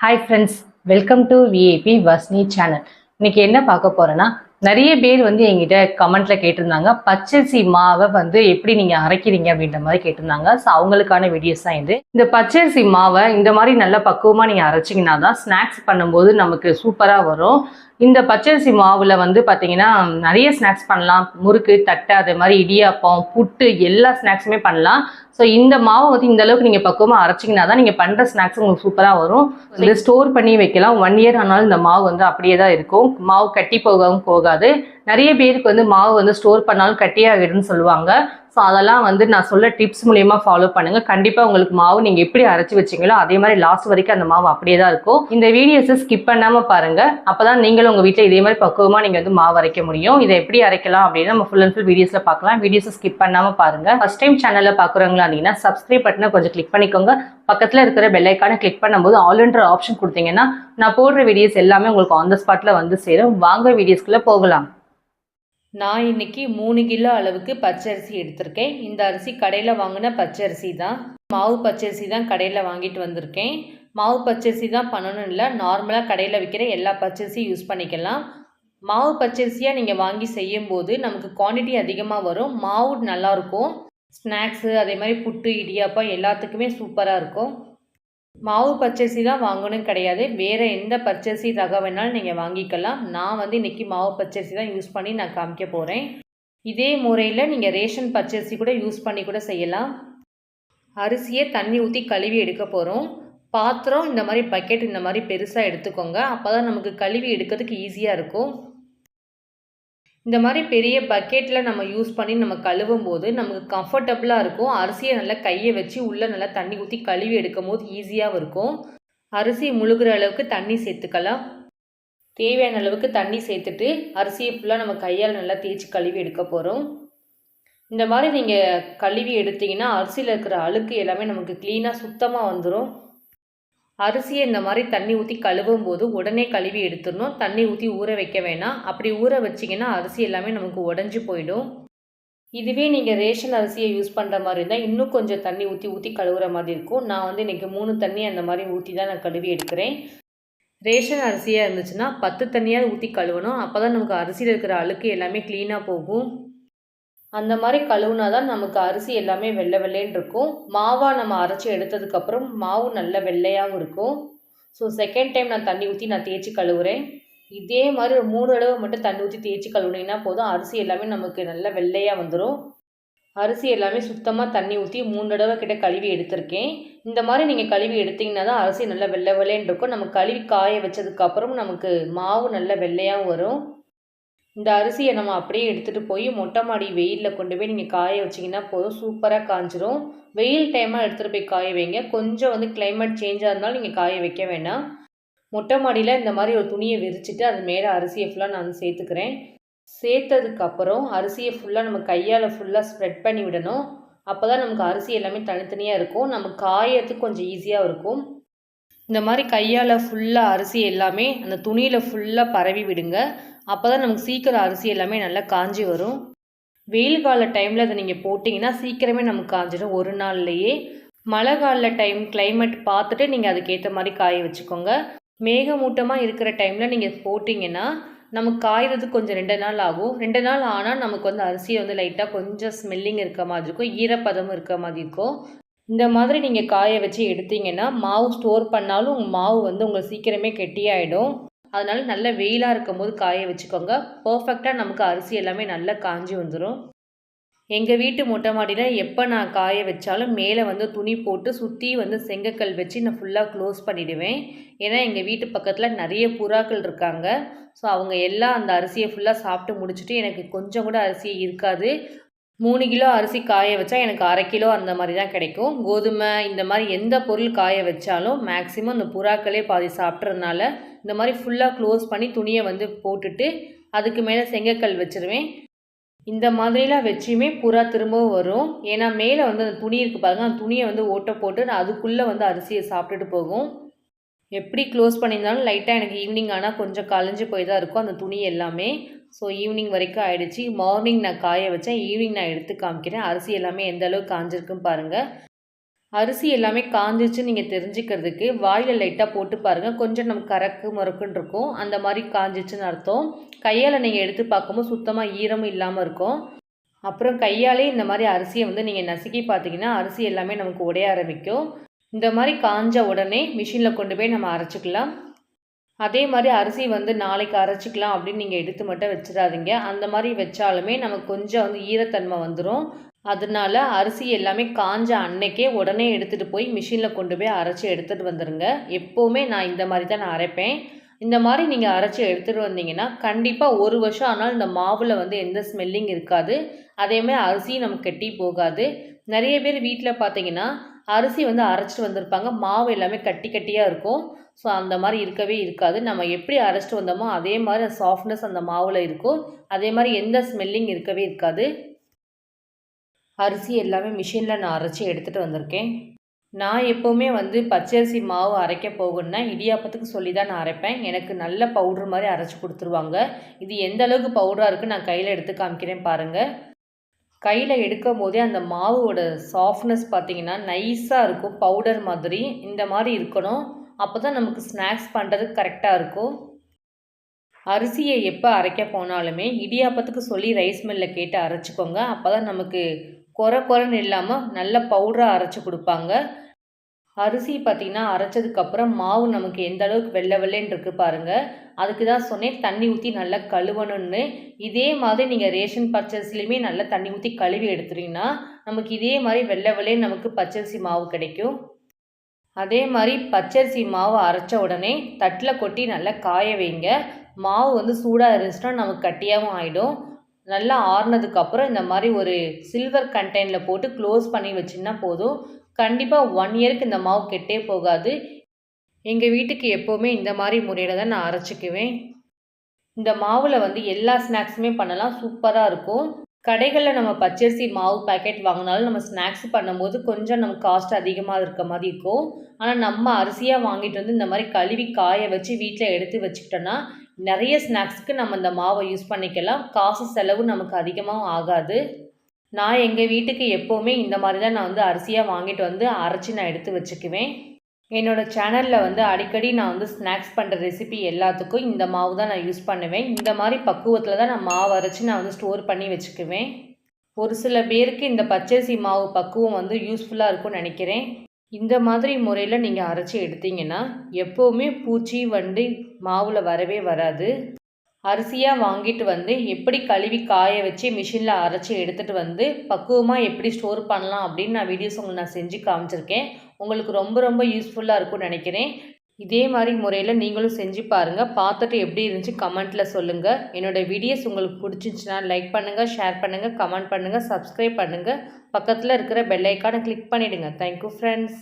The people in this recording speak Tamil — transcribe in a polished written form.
Hi friends, welcome to V A P Vasni channel. இன்னைக்கு என்ன பார்க்க போறேன்னா, நிறைய பேர் என்கிட்ட கமெண்ட்ல கேட்டிருந்தாங்க, பச்சரிசி மாவை எப்படி நீங்க அரைக்கிறீங்க அப்படின்ற மாதிரி கேட்டிருந்தாங்க. ஸோ அவங்களுக்கான வீடியோஸ் தான் இது. இந்த பச்சரிசி மாவை இந்த மாதிரி நல்லா பக்குவமா நீங்க அரைச்சிங்கன்னா தான் ஸ்நாக்ஸ் பண்ணும்போது நமக்கு சூப்பரா வரும். இந்த பச்சரிசி மாவுல பார்த்தீங்கன்னா நிறைய ஸ்நாக்ஸ் பண்ணலாம். முறுக்கு, தட்டை, அதே மாதிரி இடியாப்பம், புட்டு எல்லா ஸ்நாக்ஸுமே பண்ணலாம். ஸோ இந்த மாவை இந்த அளவுக்கு நீங்கள் பக்குவமாக அரைச்சிங்கன்னா தான் நீங்கள் பண்ணுற ஸ்நாக்ஸ் உங்களுக்கு சூப்பராக வரும். இதை ஸ்டோர் பண்ணி வைக்கலாம். 1 இயர் ஆனாலும் இந்த மாவு அப்படியே தான் இருக்கும். மாவு கட்டி போகவும் போகாது. நிறைய பேருக்கு மாவு ஸ்டோர் பண்ணாலும் கட்டியாகிடுன்னு சொல்லுவாங்க. ஸோ அதெல்லாம் நான் சொல்ல டிப்ஸ் மூலியமாக ஃபாலோ பண்ணுங்க. கண்டிப்பாக உங்களுக்கு மாவு நீங்கள் எப்படி அரைச்சி வச்சிங்களோ அதே மாதிரி லாஸ்ட் வரைக்கும் அந்த மாவு அப்படியே தான் இருக்கும். இந்த வீடியோஸை ஸ்கிப் பண்ணாமல் பாருங்க. அப்பதான் நீங்களும் உங்கள் வீட்டில் இதே மாதிரி பக்குவமாக நீங்கள் மாவு அரைக்க முடியும். இதை எப்படி அரைக்கலாம் அப்படின்னு நம்ம ஃபுல் அண்ட் ஃபுல் வீடியோஸில் பார்க்கலாம். வீடியோஸை ஸ்கிப் பண்ணாமல் பாருங்க. ஃபர்ஸ்ட் டைம் சேனலில் பார்க்குறவங்களா இருந்தீங்கன்னா சப்ஸ்கிரைப் பட்டனை கொஞ்சம் கிளிக் பண்ணிக்கோங்க. பக்கத்தில் இருக்கிற பெல் ஐக்கானை கிளிக் பண்ணும்போது ஆல்ன்ற ஆப்ஷன் கொடுத்தீங்கன்னா நான் போடுற வீடியோஸ் எல்லாமே உங்களுக்கு ஆன் த ஸ்பாட்டில் சேரும். வாங்க வீடியோஸ்குள்ளே போகலாம். நான் இன்றைக்கி 3 கிலோ அளவுக்கு பச்சரிசி எடுத்திருக்கேன். இந்த அரிசி கடையில் வாங்கின பச்சரிசி தான். மாவு பச்சரிசி தான் கடையில் வாங்கிட்டு வந்திருக்கேன். மாவு பச்சரிசி தான் பண்ணணும் இல்லை, நார்மலாக கடையில் விற்கிற எல்லா பச்சரிசியும் யூஸ் பண்ணிக்கலாம். மாவு பச்சரிசியாக நீங்கள் வாங்கி செய்யும்போது நமக்கு குவான்டிட்டி அதிகமாக வரும். மாவு நல்லாயிருக்கும். ஸ்நாக்ஸு அதே மாதிரி புட்டு, இடியாப்பம் எல்லாத்துக்குமே சூப்பராக இருக்கும். மாவு பச்சரிசி தான் வாங்கணும் கிடையாது, வேறு எந்த பச்சரிசி ரகம் வேணாலும் நீங்கள் வாங்கிக்கலாம். நான் இன்றைக்கி மாவு பச்சரிசி தான் யூஸ் பண்ணி நான் காமிக்க போகிறேன். இதே முறையில் நீங்கள் ரேஷன் பச்சரிசி கூட யூஸ் பண்ணி கூட செய்யலாம். அரிசியை தண்ணி ஊற்றி கழுவி எடுக்க போகிறோம். பாத்திரம் இந்த மாதிரி பக்கெட் இந்த மாதிரி பெருசாக எடுத்துக்கோங்க. அப்போ தான் நமக்கு கழுவி எடுக்கிறதுக்கு ஈஸியாக இருக்கும். இந்த மாதிரி பெரிய பக்கெட்டில் நம்ம யூஸ் பண்ணி நம்ம கழுவும் போது நமக்கு கம்ஃபர்டபுளாக இருக்கும். அரிசியை நல்லா கையை வச்சு உள்ளே நல்லா தண்ணி ஊற்றி கழுவி எடுக்கும் போது ஈஸியாகவும் இருக்கும். அரிசி முழுகிற அளவுக்கு தண்ணி சேர்த்துக்கலாம். தேவையான அளவுக்கு தண்ணி சேர்த்துட்டு அரிசியை ஃபுல்லாக நம்ம கையால் நல்லா தேய்ச்சி கழுவி எடுக்க போகிறோம். இந்த மாதிரி நீங்கள் கழுவி எடுத்திங்கன்னா அரிசியில் இருக்கிற அழுக்கு எல்லாமே நமக்கு க்ளீனாக சுத்தமாக வந்துடும். அரிசியை இந்த மாதிரி தண்ணி ஊற்றி கழுவும் போது உடனே கழுவி எடுத்துடணும். தண்ணி ஊற்றி ஊற வைக்க வேணாம். அப்படி ஊற வச்சிங்கன்னா அரிசி எல்லாமே நமக்கு உடஞ்சி போயிடும். இதுவே நீங்கள் ரேஷன் அரிசியை யூஸ் பண்ணுற மாதிரி இருந்தால் இன்னும் கொஞ்சம் தண்ணி ஊற்றி ஊற்றி கழுவுற மாதிரி இருக்கும். நான் இன்றைக்கி 3 தண்ணி அந்த மாதிரி ஊற்றி தான் நான் கழுவி எடுக்கிறேன். ரேஷன் அரிசியாக இருந்துச்சுன்னா 10 தண்ணியாக ஊற்றி கழுவணும். அப்போ தான் நமக்கு அரிசியில் இருக்கிற அழுக்கு எல்லாமே க்ளீனாக போகும். அந்த மாதிரி கழுவுனா தான் நமக்கு அரிசி எல்லாமே வெள்ளை வெள்ளைன்னு இருக்கும். மாவாக நம்ம அரைச்சி எடுத்ததுக்கப்புறம் மாவு நல்ல வெள்ளையாகவும் இருக்கும். ஸோ செகண்ட் டைம் நான் தண்ணி ஊற்றி நான் தேய்ச்சி கழுவுறேன். இதே மாதிரி ஒரு 3 தடவை மட்டும் தண்ணி ஊற்றி தேய்ச்சி கழுவுனீங்கன்னா போதும், அரிசி எல்லாமே நமக்கு நல்ல வெள்ளையாக வந்துடும். அரிசி எல்லாமே சுத்தமாக தண்ணி ஊற்றி 3 தடவை கிட்ட கழுவி எடுத்திருக்கேன். இந்த மாதிரி நீங்கள் கழுவி எடுத்திங்கன்னா தான் அரிசி நல்லா வெள்ளை வெள்ளைன்னு இருக்கும். நம்ம கழுவி காய வச்சதுக்கப்புறம் நமக்கு மாவு நல்ல வெள்ளையாகவும் வரும். இந்த அரிசியை நம்ம அப்படியே எடுத்துகிட்டு போய் மொட்டை மாடி வெயிலில் கொண்டு போய் நீங்கள் காய வச்சிங்கன்னா போதும், சூப்பராக காஞ்சிரும். வெயில் டைமாக எடுத்துகிட்டு போய் காய வைங்க. கொஞ்சம் கிளைமேட் சேஞ்சாக இருந்தாலும் நீங்கள் காய வைக்க வேண்டாம். மொட்டை மாடியில் இந்த மாதிரி ஒரு துணியை விரிச்சிட்டு அது மேலே அரிசியை ஃபுல்லாக நான் சேர்த்துக்கிறேன். சேர்த்ததுக்கப்புறம் அரிசியை ஃபுல்லாக நம்ம கையால் ஃபுல்லாக ஸ்ப்ரெட் பண்ணி விடணும். அப்போ தான் நமக்கு அரிசி எல்லாமே தனித்தனியாக இருக்கும். நம்ம காயறதுக்கு கொஞ்சம் ஈஸியாக இருக்கும். இந்த மாதிரி கையால் ஃபுல்லாக அரிசி எல்லாமே அந்த துணியில் ஃபுல்லாக பரவி விடுங்க. அப்போ தான் நமக்கு சீக்கிரம் அரிசி எல்லாமே நல்லா காஞ்சி வரும். வெயில் கால டைமில் அதை நீங்கள் போட்டிங்கன்னா சீக்கிரமே நமக்கு காஞ்சிடும் ஒரு நாள்லையே. மழை கால டைம் கிளைமேட் பார்த்துட்டு நீங்கள் அதுக்கேற்ற மாதிரி காய வச்சுக்கோங்க. மேகமூட்டமாக இருக்கிற டைமில் நீங்கள் போட்டிங்கன்னா நமக்கு காய்கிறதுக்கு கொஞ்சம் 2 நாள் ஆகும். 2 நாள் ஆனால் நமக்கு அரிசியை லைட்டாக கொஞ்சம் ஸ்மெல்லிங் இருக்க மாதிரி இருக்கும், ஈரப்பதமும் இருக்க மாதிரி இருக்கும். இந்த மாதிரி நீங்கள் காய வச்சு எடுத்தீங்கன்னா மாவு ஸ்டோர் பண்ணாலும் உங்கள் மாவு உங்களுக்கு சீக்கிரமே கெட்டியாயிடும். அதனால் நல்ல வெயிலாக இருக்கும் போது காய வச்சுக்கோங்க. பர்ஃபெக்டாக நமக்கு அரிசி எல்லாமே நல்லா காஞ்சி வந்துடும். எங்கள் வீட்டு மொட்டை மாடியில் எப்போ நான் காய வச்சாலும் மேலே துணி போட்டு சுற்றி செங்கக்கல் வச்சு நான் ஃபுல்லாக க்ளோஸ் பண்ணிவிடுவேன். ஏன்னா எங்கள் வீட்டு பக்கத்தில் நிறைய புறாக்கள் இருக்காங்க. ஸோ அவங்க எல்லாம் அந்த அரிசியை ஃபுல்லாக சாப்பிட்டு முடிச்சுட்டு எனக்கு கொஞ்சம் கூட அரிசி இருக்காது. 3 கிலோ அரிசி காய வச்சா எனக்கு 1/2 கிலோ அந்த மாதிரி தான் கிடைக்கும். கோதுமை இந்த மாதிரி எந்த பொருள் காய வச்சாலும் மேக்ஸிமம் அந்த புறாக்களே பாதி சாப்பிட்றதுனால இந்த மாதிரி ஃபுல்லாக க்ளோஸ் பண்ணி துணியை போட்டுட்டு அதுக்கு மேலே செங்கக்கல் வச்சுருவேன். இந்த மாதிரிலாம் வச்சுமே புறா திரும்பவும் வரும். ஏன்னா மேலே அந்த துணி இருக்குது பாருங்கள், அந்த துணியை ஓட்டை போட்டு அதுக்குள்ளே அரிசியை சாப்பிட்டுட்டு போகும். எப்படி க்ளோஸ் பண்ணியிருந்தாலும் லைட்டாக எனக்கு ஈவினிங் ஆனால் கொஞ்சம் கலைஞ்சு போய் தான் இருக்கும் அந்த துணி எல்லாமே. ஸோ ஈவினிங் வரைக்கும் ஆகிடுச்சு. மார்னிங் நான் காய வச்சேன், ஈவினிங் நான் எடுத்து காமிக்கிறேன். அரிசி எல்லாமே எந்த அளவுக்கு காஞ்சிருக்குன்னு பாருங்கள். அரிசி எல்லாமே காஞ்சிச்சு நீங்கள் தெரிஞ்சுக்கிறதுக்கு வாயில் லைட்டாக போட்டு பாருங்கள். கொஞ்சம் நம்ம கறக்கு முறக்குன்னு இருக்கும், அந்த மாதிரி காஞ்சிச்சுன்னு அர்த்தம். கையால் நீங்கள் எடுத்து பார்க்கும்போது சுத்தமாக ஈரமும் இல்லாமல் இருக்கும். அப்புறம் கையாலே இந்த மாதிரி அரிசியை வந்து நீங்கள் நசுக்கி பார்த்தீங்கன்னா அரிசி எல்லாமே நமக்கு உடைய ஆரம்பிக்கும். இந்த மாதிரி காஞ்ச உடனே மிஷினில் கொண்டு போய் நம்ம அரைச்சிக்கலாம். அதே மாதிரி அரிசி வந்து நாளைக்கு அரைச்சிக்கலாம் அப்படின்னு நீங்கள் எடுத்து மட்டும் வச்சிடாதீங்க. அந்த மாதிரி வச்சாலுமே நமக்கு கொஞ்சம் வந்து ஈரத்தன்மை வந்துடும். அதனால அரிசி எல்லாமே காஞ்ச அன்னைக்கே உடனே எடுத்துகிட்டு போய் மிஷினில் கொண்டு போய் அரைச்சி எடுத்துகிட்டு வந்துடுங்க. எப்போவுமே நான் இந்த மாதிரி தான் நான் அரைப்பேன். இந்த மாதிரி நீங்கள் அரைச்சி எடுத்துகிட்டு வந்தீங்கன்னா கண்டிப்பாக 1 வருஷம் ஆனாலும் இந்த மாவில் வந்து எந்த ஸ்மெல்லிங் இருக்காது. அதேமாதிரி அரிசியும் நமக்கு கெட்டி போகாது. நிறைய பேர் வீட்டில் பார்த்தீங்கன்னா அரிசி வந்து அரைச்சிட்டு வந்திருப்பாங்க, மாவு எல்லாமே கட்டி கட்டியாக இருக்கும். ஸோ அந்த மாதிரி இருக்கவே இருக்காது. நம்ம எப்படி அரைச்சிட்டு வந்தோமோ அதே மாதிரி சாஃப்ட்னஸ் அந்த மாவில் இருக்கும். அதே மாதிரி எந்த ஸ்மெல்லிங் இருக்கவே இருக்காது. அரிசி எல்லாமே மிஷினில் நான் அரைச்சி எடுத்துகிட்டு வந்திருக்கேன். நான் எப்போவுமே வந்து பச்சரிசி மாவு அரைக்க போகணுன்னா இடியாப்பத்துக்கு சொல்லி தான் நான் அரைப்பேன். எனக்கு நல்ல பவுட்ரு மாதிரி அரைச்சி கொடுத்துருவாங்க. இது எந்த அளவுக்கு பவுடராக இருக்குது நான் கையில் எடுத்து காமிக்கிறேன் பாருங்கள். கையில் எடுக்கும் போதே அந்த மாவோட சாஃப்ட்னஸ் பார்த்திங்கன்னா நைஸாக இருக்கும், பவுடர் மாதிரி. இந்த மாதிரி இருக்கணும். அப்போ தான் நமக்கு ஸ்நாக்ஸ் பண்ணுறதுக்கு கரெக்டாக இருக்கும். அரிசியை எப்போ அரைக்க போனாலுமே இடியாப்பத்துக்கு சொல்லி ரைஸ் மில்லில் கேட்டு அரைச்சிக்கோங்க. அப்போ தான் நமக்கு குறைன்னு இல்லாமல் நல்ல பவுடராக அரைச்சி கொடுப்பாங்க. அரிசி பார்த்திங்கன்னா அரைச்சதுக்கப்புறம் மாவு நமக்கு எந்த அளவுக்கு வெள்ளை வெள்ளைன்னு இருக்குது பாருங்கள். அதுக்கு தான் சொன்னேன் தண்ணி ஊற்றி நல்லா கழுவணுன்னு. இதே மாதிரி நீங்கள் ரேஷன் பச்சரிசிலையுமே நல்லா தண்ணி ஊற்றி கழுவி எடுத்துட்டிங்கன்னா நமக்கு இதே மாதிரி வெள்ளை வெள்ளைன்னு நமக்கு பச்சரிசி மாவு கிடைக்கும். அதே மாதிரி பச்சரிசி மாவு அரைச்ச உடனே தட்டில் கொட்டி நல்லா காய வைங்க. மாவு வந்து சூடாக இருந்துச்சுன்னா நமக்கு கட்டியாகவும் ஆகிடும். நல்லா ஆறுனதுக்கப்புறம் இந்த மாதிரி ஒரு சில்வர் கண்டெய்னரில் போட்டு க்ளோஸ் பண்ணி வச்சிங்கன்னா போதும். கண்டிப்பாக 1 இயருக்கு இந்த மாவு கெட்டே போகாது. எங்கள் வீட்டுக்கு எப்போவுமே இந்த மாதிரி முறையில் தான் நான் அரைச்சிக்குவேன். இந்த மாவில் வந்து எல்லா ஸ்நாக்ஸுமே பண்ணலாம், சூப்பராக இருக்கும். கடைகளில் நம்ம பச்சரிசி மாவு பேக்கெட் வாங்கினாலும் நம்ம ஸ்நாக்ஸ் பண்ணும்போது கொஞ்சம் நமக்கு காஸ்ட் அதிகமாக இருக்க மாதிரி இருக்கும். ஆனால் நம்ம அரிசியாக வாங்கிட்டு வந்து இந்த மாதிரி கழுவி காய வச்சு வீட்டில் எடுத்து வச்சுக்கிட்டோன்னா நிறைய ஸ்நாக்ஸுக்கு நம்ம இந்த மாவை யூஸ் பண்ணிக்கலாம். காசு செலவு நமக்கு அதிகமாகவும் ஆகாது. நான் எங்கள் வீட்டுக்கு எப்போவுமே இந்த மாதிரி தான் நான் வந்து அரிசியாக வாங்கிட்டு வந்து அரைச்சி நான் எடுத்து வச்சுக்குவேன். என்னோடய சேனலில் வந்து அடிக்கடி நான் வந்து ஸ்நாக்ஸ் பண்ணுற ரெசிபி எல்லாத்துக்கும் இந்த மாவு தான் நான் யூஸ் பண்ணுவேன். இந்த மாதிரி பக்குவத்தில் தான் நான் மாவு அரைச்சி நான் வந்து ஸ்டோர் பண்ணி வச்சுக்குவேன். ஒரு சில பேருக்கு இந்த பச்சரிசி மாவு பக்குவம் வந்து யூஸ்ஃபுல்லாக இருக்கும்னு நினைக்கிறேன். இந்த மாதிரி முறையில் நீங்கள் அரைச்சி எடுத்தீங்கன்னா எப்போவுமே பூச்சி வண்டு மாவில் வரவே வராது. அரிசியாக வாங்கிட்டு வந்து எப்படி கழுவி காய வச்சு மிஷினில் அரைச்சி எடுத்துகிட்டு வந்து பக்குவமாக எப்படி ஸ்டோர் பண்ணலாம் அப்படின்னு நான் வீடியோஸ் உங்களுக்கு நான் செஞ்சு காமிச்சிருக்கேன். உங்களுக்கு ரொம்ப ரொம்ப யூஸ்ஃபுல்லாக இருக்கும்னு நினைக்கிறேன். இதே மாதிரி முறையில் நீங்களும் செஞ்சு பாருங்கள். பார்த்துட்டு எப்படி இருந்துச்சு கமெண்ட்டில் சொல்லுங்கள். என்னோடய வீடியோஸ் உங்களுக்கு பிடிச்சிருந்துச்சுன்னா லைக் பண்ணுங்கள், ஷேர் பண்ணுங்கள், கமெண்ட் பண்ணுங்கள், சப்ஸ்கிரைப் பண்ணுங்கள். பக்கத்தில் இருக்கிற பெல் ஐக்கானை கிளிக் பண்ணிவிடுங்க. Thank you friends.